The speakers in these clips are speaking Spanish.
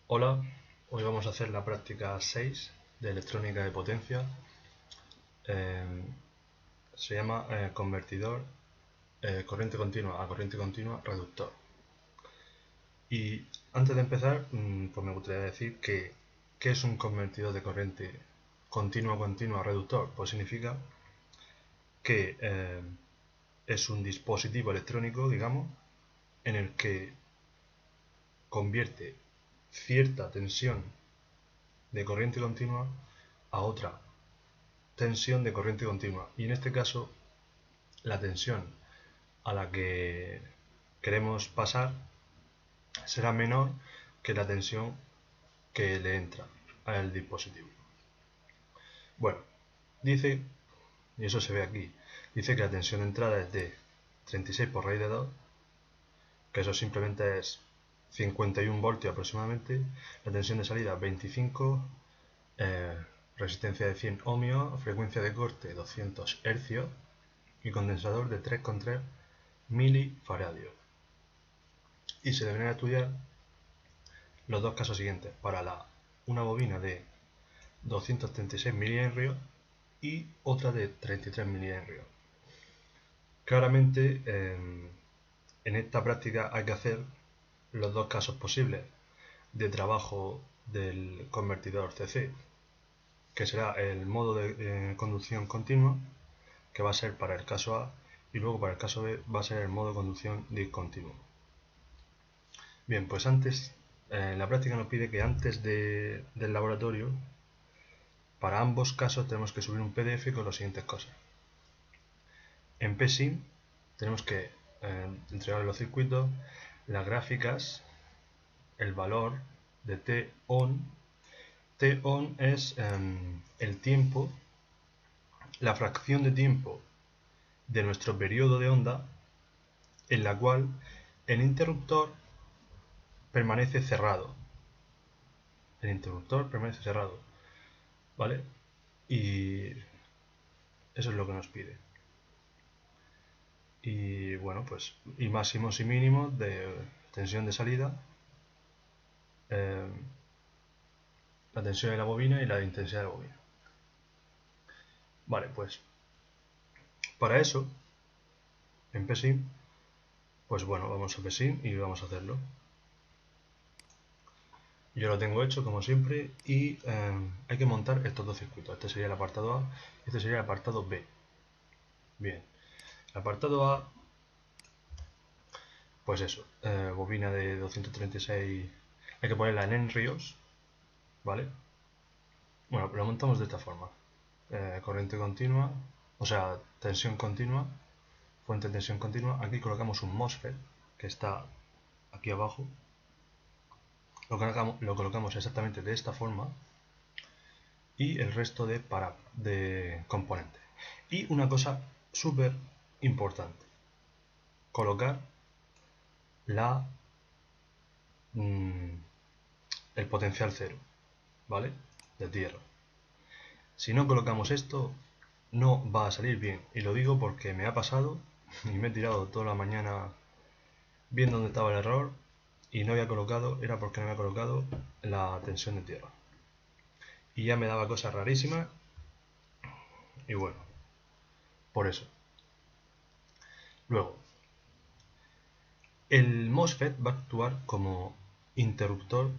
Hola, hoy vamos a hacer la práctica 6 de electrónica de potencia. Eh, Se llama convertidor corriente continua a corriente continua reductor. Y antes de empezar, pues me gustaría decir que ¿qué es un convertidor de corriente continua a continua reductor? Pues significa que es un dispositivo electrónico, digamos, en el que convierte cierta tensión de corriente continua a otra tensión de corriente continua, y en este caso la tensión a la que queremos pasar será menor que la tensión que le entra al dispositivo. Bueno, dice, y eso se ve aquí, dice que la tensión de entrada es de 36 por raíz de 2, que eso simplemente es 51 voltios aproximadamente. La tensión de salida 25, resistencia de 100 ohmios, frecuencia de corte 200 hercios y condensador de 3,3 milifaradios. Y se deberían estudiar los dos casos siguientes para una bobina de 236 milihenrios y otra de 33 milihenrios. Claramente, en esta práctica hay que hacer los dos casos posibles de trabajo del convertidor CC, que será el modo de conducción continua, que va a ser para el caso A, y luego para el caso B va a ser el modo de conducción discontinuo. Bien, pues la práctica nos pide que antes del laboratorio, para ambos casos tenemos que subir un PDF con las siguientes cosas. En PSIM tenemos que entregar los circuitos, las gráficas, el valor de T-on. T-on es el tiempo, la fracción de tiempo de nuestro periodo de onda en la cual el interruptor permanece cerrado. El interruptor permanece cerrado, ¿vale? Y eso es lo que nos pide. Y bueno, pues y máximos y mínimos de tensión de salida, la tensión de la bobina y la intensidad de la bobina. Vale, pues para eso en PSIM, pues bueno, vamos a PSIM y vamos a hacerlo. Yo lo tengo hecho como siempre y hay que montar estos dos circuitos. Este sería el apartado A y este sería el apartado B. Bien, el apartado A, pues eso, bobina de 236, hay que ponerla en henrios, ¿vale? Bueno, lo montamos de esta forma. Corriente continua, o sea, tensión continua, fuente de tensión continua. Aquí colocamos un MOSFET que está aquí abajo. Lo colocamos exactamente de esta forma y el resto de componentes. Y una cosa súper importante, colocar la, el potencial cero, ¿vale? De tierra. Si no colocamos esto, no va a salir bien. Y lo digo porque me ha pasado y me he tirado toda la mañana viendo dónde estaba el error y no había colocado, era porque no había colocado la tensión de tierra. Y ya me daba cosas rarísimas y bueno, por eso. Luego, el MOSFET va a actuar como interruptor,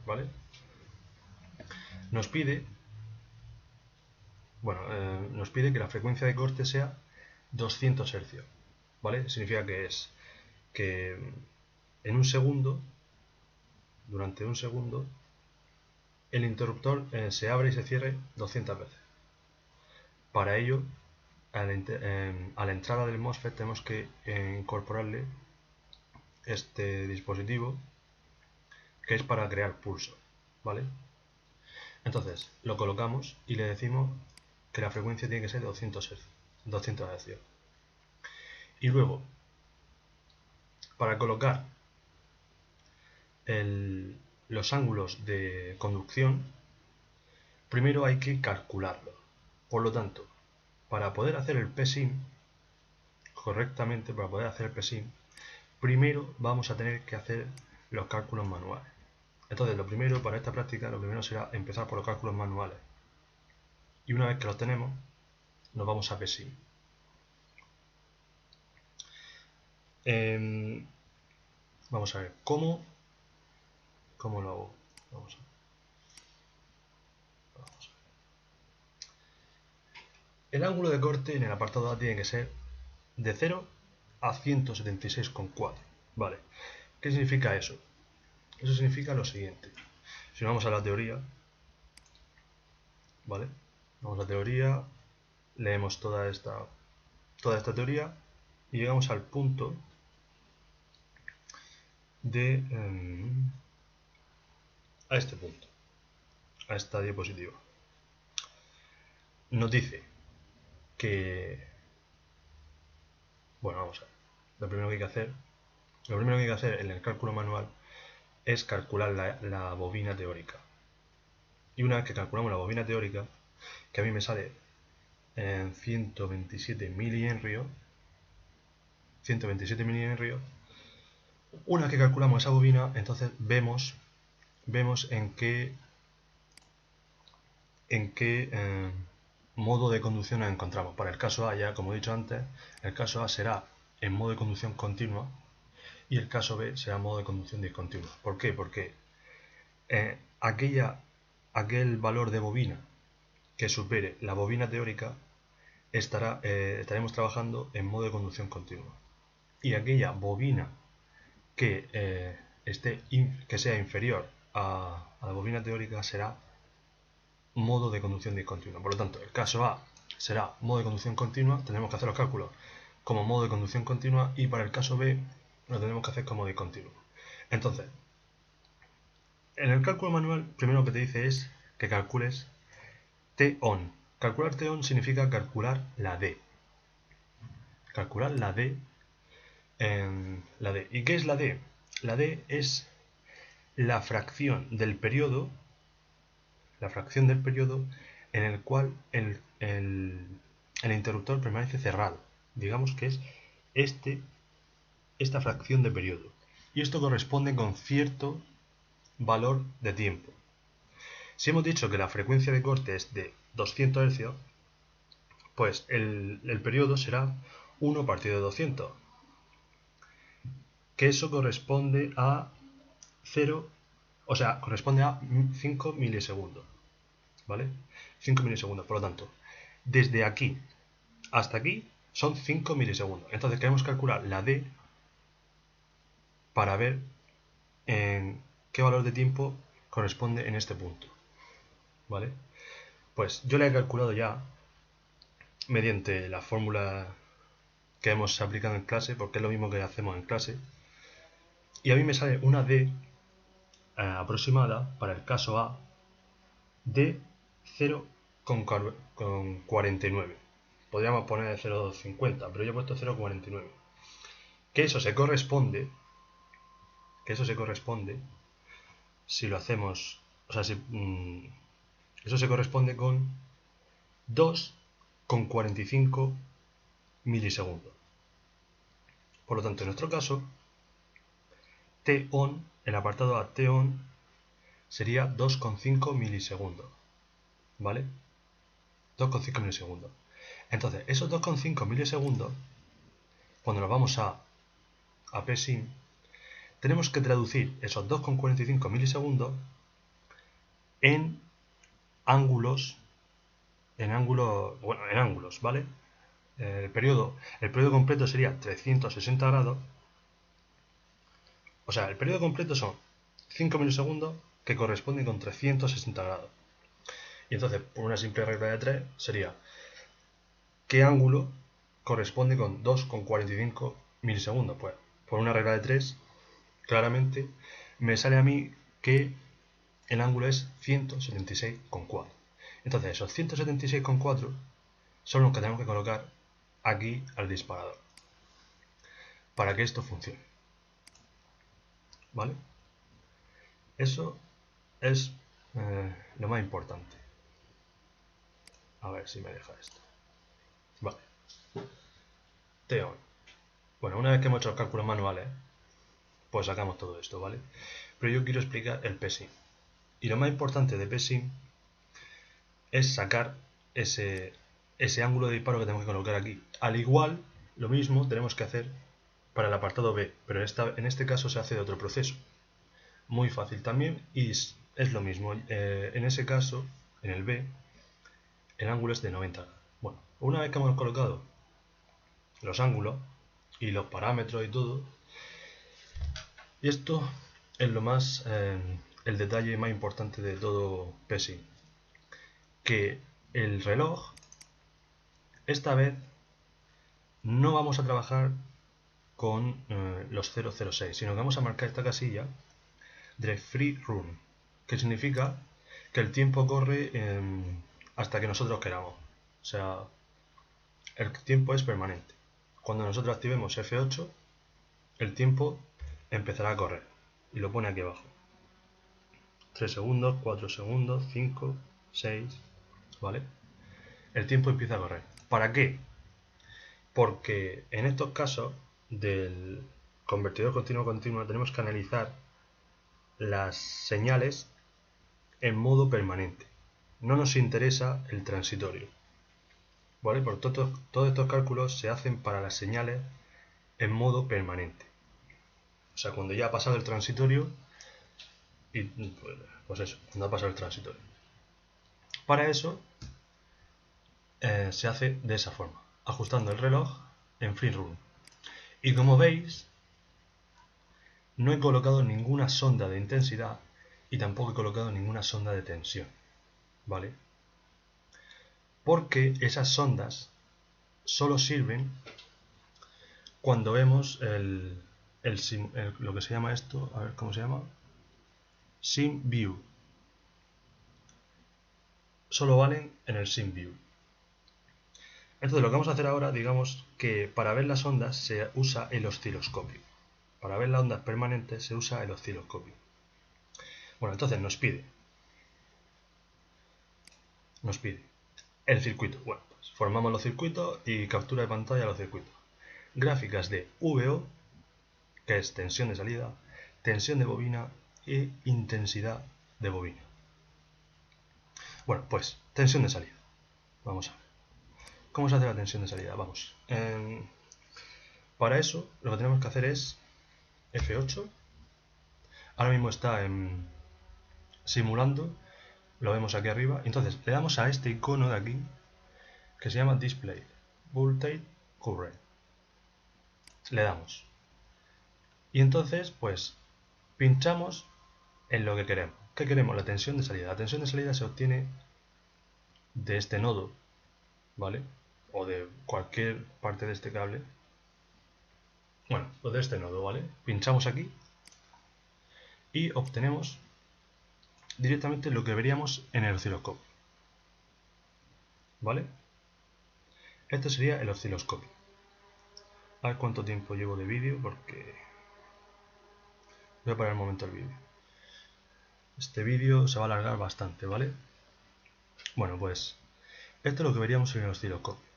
¿vale? Nos pide, nos pide que la frecuencia de corte sea 200 Hz, ¿vale? Significa que en un segundo, durante un segundo, el interruptor se abre y se cierre 200 veces. Para ello, a la entrada del MOSFET tenemos que incorporarle este dispositivo que es para crear pulso, ¿vale? Entonces lo colocamos y le decimos que la frecuencia tiene que ser 200 Hz. 200 Hz. Y luego, para colocar los ángulos de conducción, primero hay que calcularlo. Por lo tanto, para poder hacer el PSIM correctamente, primero vamos a tener que hacer los cálculos manuales. Entonces, lo primero para esta práctica, lo primero será empezar por los cálculos manuales. Y una vez que los tenemos, nos vamos a PSIM. Vamos a ver cómo lo hago. Vamos a ver. El ángulo de corte en el apartado A tiene que ser de 0 a 176,4. Vale. ¿Qué significa eso? Eso significa lo siguiente. Si vamos a la teoría, ¿vale? Vamos a la teoría, leemos toda esta teoría y llegamos al punto de a este punto, a esta diapositiva. Nos dice que, bueno, vamos a ver, lo primero que hay que hacer en el cálculo manual es calcular la bobina teórica. Y una vez que calculamos la bobina teórica, que a mí me sale en 127 milihenrios, una vez que calculamos esa bobina, entonces vemos en qué modo de conducción nos encontramos. Para el caso A, ya como he dicho antes, el caso A será en modo de conducción continua y el caso B será modo de conducción discontinua. ¿Por qué? Porque aquel valor de bobina que supere la bobina teórica estaremos trabajando en modo de conducción continua. Y aquella bobina que sea inferior a la bobina teórica será modo de conducción discontinua. Por lo tanto, el caso A será modo de conducción continua, tendremos que hacer los cálculos como modo de conducción continua y para el caso B lo tenemos que hacer como discontinuo. Entonces, en el cálculo manual, primero que te dice es que calcules T-on. Calcular T-on significa calcular la D. Calcular la D en la D. ¿Y qué es la D? La D es la fracción del periodo en el cual el interruptor permanece cerrado. Digamos que es esta fracción de periodo. Y esto corresponde con cierto valor de tiempo. Si hemos dicho que la frecuencia de corte es de 200 Hz, pues el periodo será 1 partido de 200. Que eso corresponde a 0, o sea, corresponde a 5 milisegundos. ¿Vale? 5 milisegundos. Por lo tanto, desde aquí hasta aquí son 5 milisegundos. Entonces queremos calcular la D para ver en qué valor de tiempo corresponde en este punto. ¿Vale? Pues yo la he calculado ya mediante la fórmula que hemos aplicado en clase, porque es lo mismo que hacemos en clase. Y a mí me sale una D aproximada para el caso A de 0,49. Podríamos poner 0,50, pero yo he puesto 0,49. Que eso se corresponde si lo hacemos, o sea, eso se corresponde con 2,45 milisegundos. Por lo tanto, en nuestro caso, T-on, el apartado A T-on sería 2,5 milisegundos. ¿Vale? 2,5 milisegundos. Entonces, esos 2,5 milisegundos, cuando nos vamos a PSIM, tenemos que traducir esos 2,45 milisegundos en ángulos, ¿vale? El periodo completo sería 360 grados. O sea, el periodo completo son 5 milisegundos que corresponden con 360 grados. Y entonces, por una simple regla de 3, sería ¿qué ángulo corresponde con 2,45 milisegundos? Pues, por una regla de 3, claramente me sale a mí que el ángulo es 176,4. Entonces, esos 176,4 son los que tenemos que colocar aquí al disparador para que esto funcione. ¿Vale? Eso es lo más importante. A ver si me deja esto. Vale. T-on. Bueno, una vez que hemos hecho los cálculos manuales, pues sacamos todo esto, ¿vale? Pero yo quiero explicar el PSIM. Y lo más importante de PSIM es sacar ese ángulo de disparo que tenemos que colocar aquí. Al igual, lo mismo tenemos que hacer para el apartado B, pero en este caso se hace de otro proceso. Muy fácil también y es lo mismo. En ese caso, en el B, el ángulo es de 90 grados. Bueno, una vez que hemos colocado los ángulos y los parámetros y todo, y esto es lo más, el detalle más importante de todo PSIM, que el reloj, esta vez no vamos a trabajar con los 006, sino que vamos a marcar esta casilla de free run, que significa que el tiempo corre hasta que nosotros queramos. O sea, el tiempo es permanente. Cuando nosotros activemos F8, el tiempo empezará a correr. Y lo pone aquí abajo. 3 segundos, 4 segundos, 5, 6, ¿vale? El tiempo empieza a correr. ¿Para qué? Porque en estos casos del convertidor continuo-continuo tenemos que analizar las señales en modo permanente. No nos interesa el transitorio, ¿vale? Por todos estos cálculos se hacen para las señales en modo permanente. O sea, cuando ya ha pasado el transitorio, y pues eso, cuando ha pasado el transitorio. Para eso se hace de esa forma, ajustando el reloj en free run. Y como veis, no he colocado ninguna sonda de intensidad y tampoco he colocado ninguna sonda de tensión, ¿vale? Porque esas sondas solo sirven cuando vemos lo que se llama esto, a ver cómo se llama, Sim View. Solo valen en el Sim View. Entonces lo que vamos a hacer ahora, digamos que para ver las ondas se usa el osciloscopio. Para ver las ondas permanentes se usa el osciloscopio. Bueno, entonces nos pide el circuito. Bueno, pues formamos los circuitos y captura de pantalla los circuitos. Gráficas de VO, que es tensión de salida, tensión de bobina e intensidad de bobina. Bueno, pues tensión de salida. Vamos a ver. ¿Cómo se hace la tensión de salida? Vamos. Para eso lo que tenemos que hacer es F8. Ahora mismo está simulando. Lo vemos aquí arriba. Entonces le damos a este icono de aquí que se llama Display Voltage Current. Le damos. Y entonces pues pinchamos en lo que queremos. ¿Qué queremos? La tensión de salida. La tensión de salida se obtiene de este nodo, ¿vale? O de cualquier parte de este cable. Bueno, pues de este nodo, ¿vale? Pinchamos aquí y obtenemos directamente lo que veríamos en el osciloscopio, ¿vale? Este sería el osciloscopio. A ver cuánto tiempo llevo de vídeo, porque voy a parar un momento el vídeo. Este vídeo se va a alargar bastante, ¿vale? Bueno, pues esto es lo que veríamos en el osciloscopio.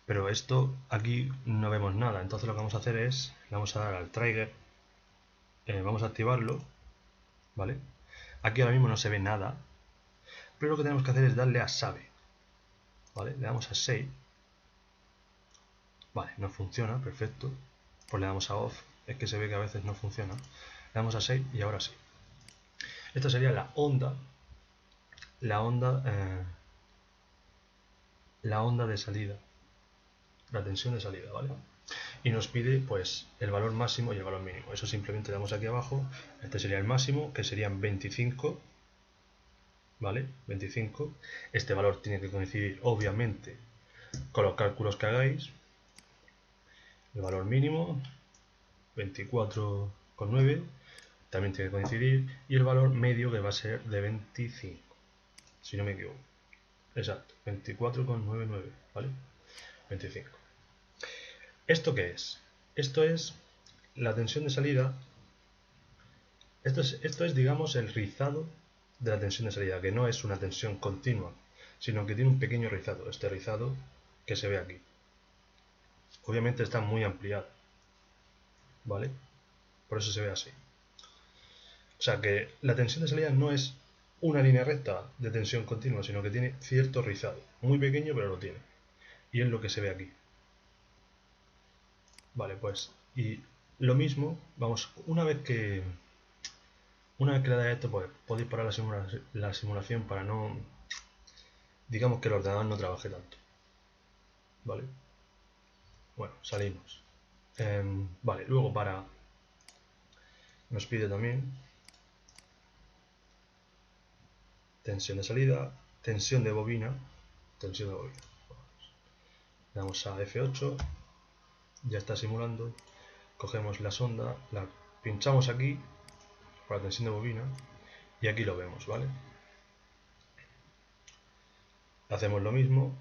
Pero esto aquí no vemos nada, entonces lo que vamos a hacer es, le vamos a dar al trigger, vamos a activarlo, ¿vale? Aquí ahora mismo no se ve nada, pero lo que tenemos que hacer es darle a Save, ¿vale? Le damos a Save, vale, no funciona, perfecto, pues le damos a Off, es que se ve que a veces no funciona, le damos a Save y ahora sí. Esta sería la onda de salida, la tensión de salida, ¿vale? Y nos pide pues el valor máximo y el valor mínimo. Eso simplemente le damos aquí abajo. Este sería el máximo, que serían 25, ¿vale? 25. Este valor tiene que coincidir obviamente con los cálculos que hagáis. El valor mínimo 24,9 también tiene que coincidir, y el valor medio, que va a ser de 25, si no me equivoco. Exacto, 24,99, ¿vale? 25. ¿Esto qué es? Esto es la tensión de salida. Esto es, digamos, el rizado de la tensión de salida, que no es una tensión continua, sino que tiene un pequeño rizado. Este rizado que se ve aquí. Obviamente está muy ampliado, ¿vale? por eso se ve así. O sea que la tensión de salida no es una línea recta de tensión continua, sino que tiene cierto rizado, muy pequeño pero lo tiene, y es lo que se ve aquí. Vale, pues, y lo mismo, vamos, una vez que le dais esto, pues podéis parar la simulación para no, digamos que el ordenador no trabaje tanto. Vale, bueno, salimos. Vale, luego nos pide también tensión de salida, tensión de bobina, tensión de bobina. Le damos a F8, ya está simulando, cogemos la sonda, la pinchamos aquí para la tensión de bobina y aquí lo vemos, ¿vale? Hacemos lo mismo,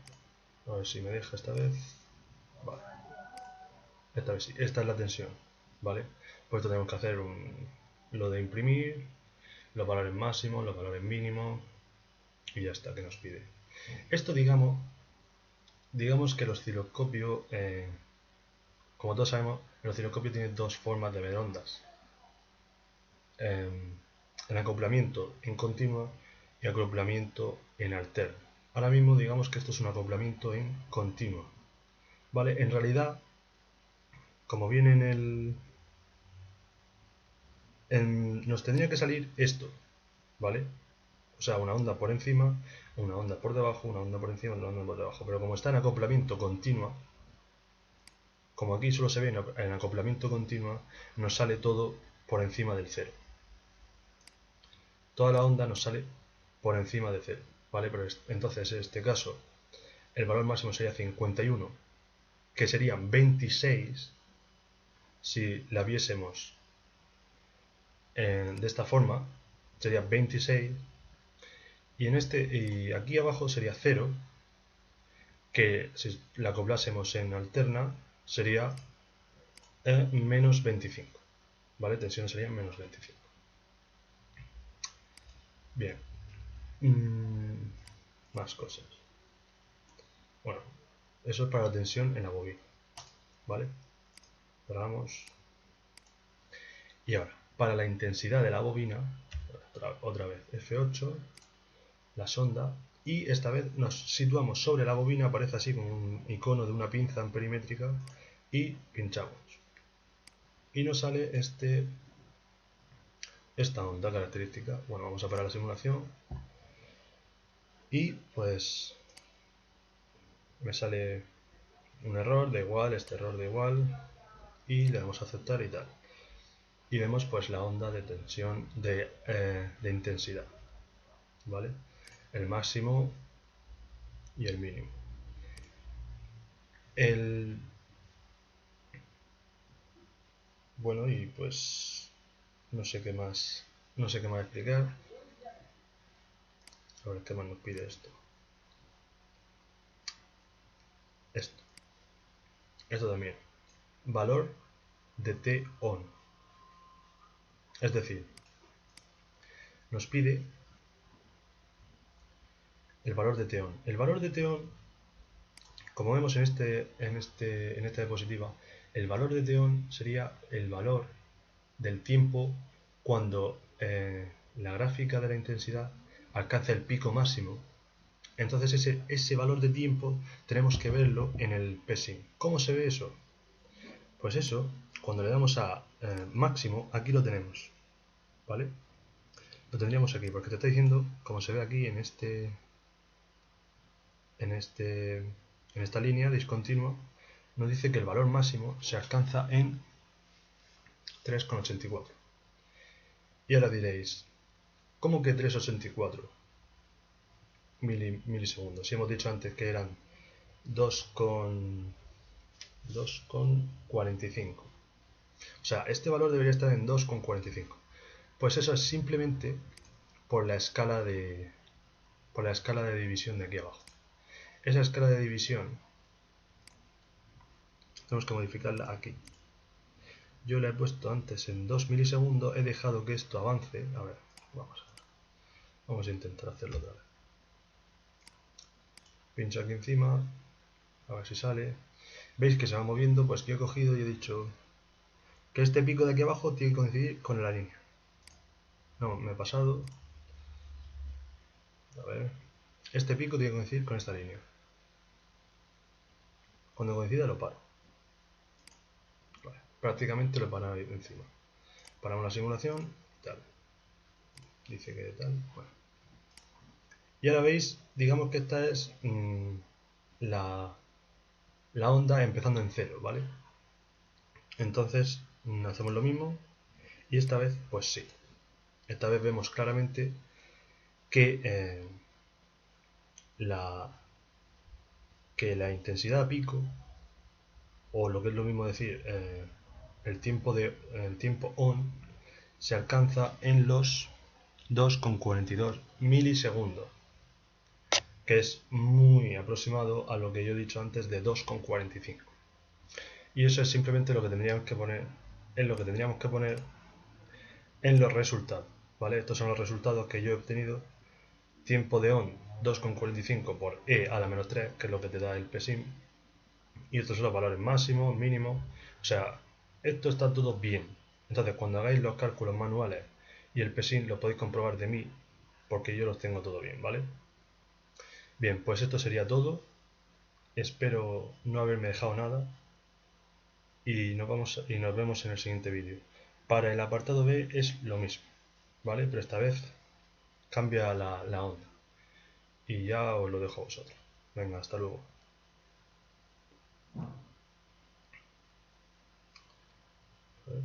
a ver si me deja esta vez. Vale, esta vez sí, esta es la tensión, ¿vale? Por esto tenemos que hacer lo de imprimir, los valores máximos, los valores mínimos y ya está, que nos pide. Esto digamos que el osciloscopio, como todos sabemos, el osciloscopio tiene dos formas de ver ondas. En acoplamiento en continua y acoplamiento en alterno. Ahora mismo digamos que esto es un acoplamiento en continua. Vale, en realidad, como viene nos tendría que salir esto, ¿vale? O sea, una onda por encima, una onda por debajo, una onda por encima, una onda por debajo. Pero como está en acoplamiento continua, como aquí solo se ve en acoplamiento continua, nos sale todo por encima del cero. Toda la onda nos sale por encima de cero, ¿vale? Pero entonces en este caso el valor máximo sería 51, que serían 26 si la viésemos de esta forma, sería 26, y aquí abajo sería 0, que si la acoplásemos en alterna sería menos 25, ¿vale? Tensión sería menos 25. Bien, más cosas. Bueno, eso es para la tensión en la bobina, ¿vale? Cerramos. Y ahora, para la intensidad de la bobina, otra vez F8, la sonda, y esta vez nos situamos sobre la bobina, aparece así como un icono de una pinza amperimétrica, y pinchamos. Y nos sale esta onda característica. Bueno, vamos a parar la simulación. Y pues me sale un error, da igual, este error da igual. Y le damos a aceptar y tal. Y vemos pues la onda de tensión de intensidad. ¿Vale? El máximo y el mínimo. Bueno, y pues no sé qué más explicar. A ver qué más nos pide esto. Esto también. Valor de T-on. Es decir, nos pide el valor de T-on. El valor de T-on, como vemos en esta diapositiva, el valor de T-on sería el valor del tiempo cuando la gráfica de la intensidad alcanza el pico máximo. Entonces ese valor de tiempo tenemos que verlo en el pacing. ¿Cómo se ve eso? Pues eso, cuando le damos a máximo, aquí lo tenemos, ¿vale? Lo tendríamos aquí, porque te está diciendo, como se ve aquí en esta línea discontinua, nos dice que el valor máximo se alcanza en 3,84. Y ahora diréis, ¿cómo que 3,84 milisegundos? Si hemos dicho antes que eran 2,45. O sea, este valor debería estar en 2,45. Pues eso es simplemente por la escala de división de aquí abajo. Esa escala de división tenemos que modificarla aquí. Yo la he puesto antes en 2 milisegundos, he dejado que esto avance. A ver, vamos a intentar hacerlo otra vez. Pincho aquí encima, a ver si sale. ¿Veis que se va moviendo? Pues yo he cogido y he dicho que este pico de aquí abajo tiene que coincidir con la línea. No, me he pasado. A ver. Este pico tiene que coincidir con esta línea. Cuando coincida lo paro. Vale. Prácticamente lo para encima. Paramos la simulación. Tal. Dice que tal. Bueno. Y ahora veis, digamos que esta es la onda empezando en 0, ¿vale? Entonces hacemos lo mismo y esta vez pues sí. Esta vez vemos claramente que la intensidad a pico, o lo que es lo mismo decir, el tiempo on, se alcanza en los 2,42 milisegundos, que es muy aproximado a lo que yo he dicho antes de 2,45. Y eso es simplemente lo que tendríamos que poner, en los resultados, ¿vale? Estos son los resultados que yo he obtenido. Tiempo de on 2,45 por e a la menos 3, que es lo que te da el PSIM. Y estos son los valores máximos, mínimos. O sea, esto está todo bien. Entonces, cuando hagáis los cálculos manuales y el PSIM lo podéis comprobar de mí, porque yo los tengo todo bien, ¿vale? Bien, pues esto sería todo. Espero no haberme dejado nada. Y nos vemos en el siguiente vídeo. Para el apartado B es lo mismo, ¿vale? Pero esta vez cambia la onda. Y ya os lo dejo a vosotros. Venga, hasta luego. A ver.